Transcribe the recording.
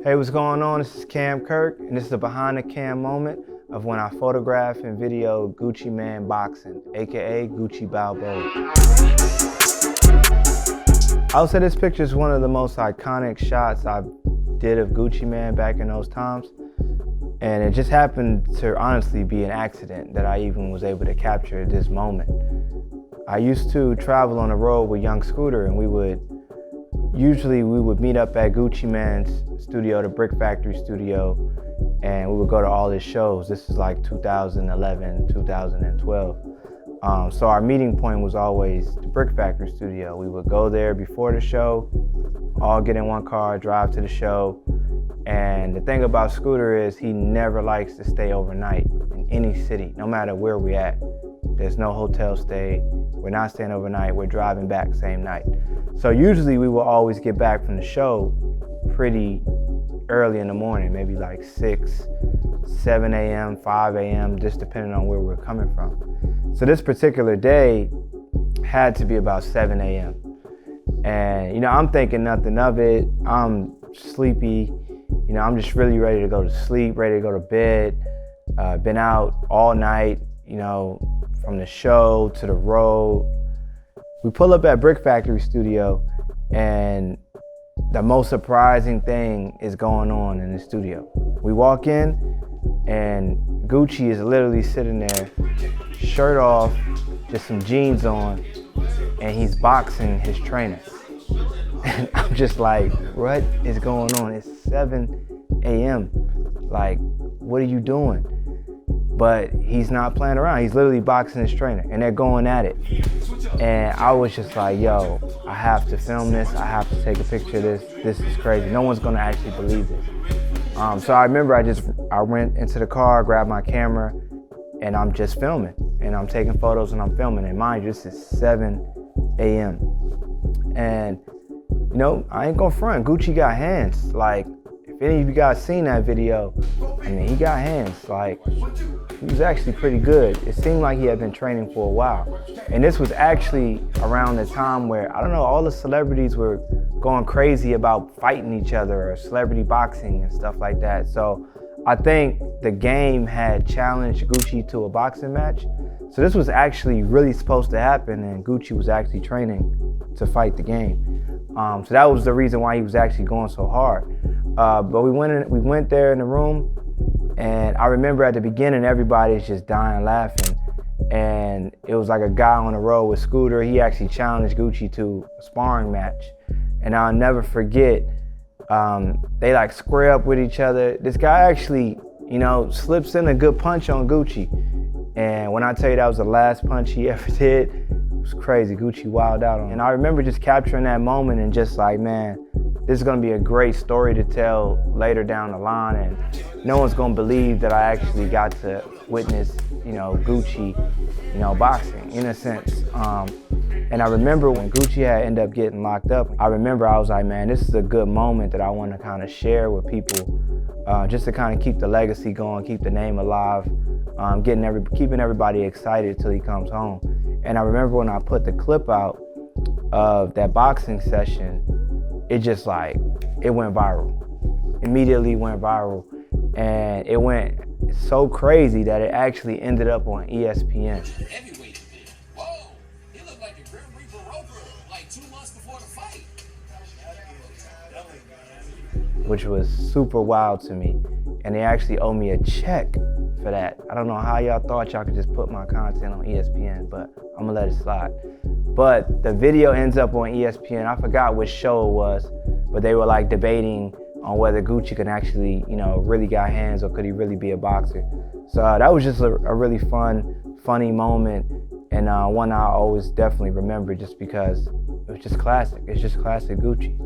Hey, what's going on? This is Cam Kirk, and this is a behind the cam moment of when I photographed and videoed Gucci Mane boxing, aka Gucci Balboa. I would say this picture is one of the most iconic shots I did of Gucci Mane back in those times. And it just happened to honestly be an accident that I even was able to capture this moment. I used to travel on the road with young Scooter, and we would meet up at Gucci Mane's studio, the Brick Factory studio, and we would go to all his shows. This is like 2011, 2012. So our meeting point was always the Brick Factory studio. We would go there before the show, all get in one car, drive to the show. And the thing about Scooter is he never likes to stay overnight in any city, no matter where we're at. There's no hotel stay. We're not staying overnight. We're driving back same night. So usually we will always get back from the show pretty early in the morning, maybe like 6, 7 a.m., 5 a.m., just depending on where we're coming from. So this particular day had to be about 7 a.m. And, I'm thinking nothing of it. I'm sleepy. I'm just really ready to go to sleep, ready to go to bed. Been out all night, from the show to the road. We pull up at Brick Factory studio, and the most surprising thing is going on in the studio. We walk in, and Gucci is literally sitting there, shirt off, just some jeans on, and he's boxing his trainer. And I'm just like, what is going on? It's 7 a.m. Like, what are you doing? But he's not playing around. He's literally boxing his trainer, and they're going at it. And I was just like, yo, I have to film this. I have to take a picture of this. This is crazy. No one's gonna actually believe this. So I remember I went into the car, grabbed my camera, and I'm just filming. And I'm taking photos and I'm filming. And mind you, this is 7 a.m. And I ain't gonna front. Gucci got hands. Like, if any of you guys seen that video, he got hands. Like, he was actually pretty good. It seemed like he had been training for a while. And this was actually around the time where, all the celebrities were going crazy about fighting each other or celebrity boxing and stuff like that. So I think the game had challenged Gucci to a boxing match. So this was actually really supposed to happen, and Gucci was actually training to fight the game. So that was the reason why he was actually going so hard. But we went there in the room, and I remember at the beginning everybody's just dying laughing, and it was like a guy on the road with Scooter. He actually challenged Gucci to a sparring match, and I'll never forget. They like square up with each other. This guy actually, slips in a good punch on Gucci, and when I tell you that was the last punch he ever did, it was crazy. Gucci wilded out on him. And I remember just capturing that moment and just like, man, this is gonna be a great story to tell later down the line, and no one's gonna believe that I actually got to witness, Gucci, boxing in a sense. And I remember when Gucci had ended up getting locked up, I was like, man, this is a good moment that I wanna kind of share with people, just to kind of keep the legacy going, keep the name alive, keeping everybody excited till he comes home. And I remember when I put the clip out of that boxing session, it went viral. Immediately went viral. And it went so crazy that it actually ended up on ESPN. Whoa, he looked like a Grim Reaper Roper, like 2 months before the fight. Which was super wild to me. And they actually owe me a check for that. I don't know how y'all thought y'all could just put my content on ESPN, but I'm gonna let it slide. But the video ends up on ESPN. I forgot which show it was, but they were like debating on whether Gucci could actually, really got hands, or could he really be a boxer. So that was just a really funny moment, and one I always definitely remember just because it was just classic. It's just classic Gucci.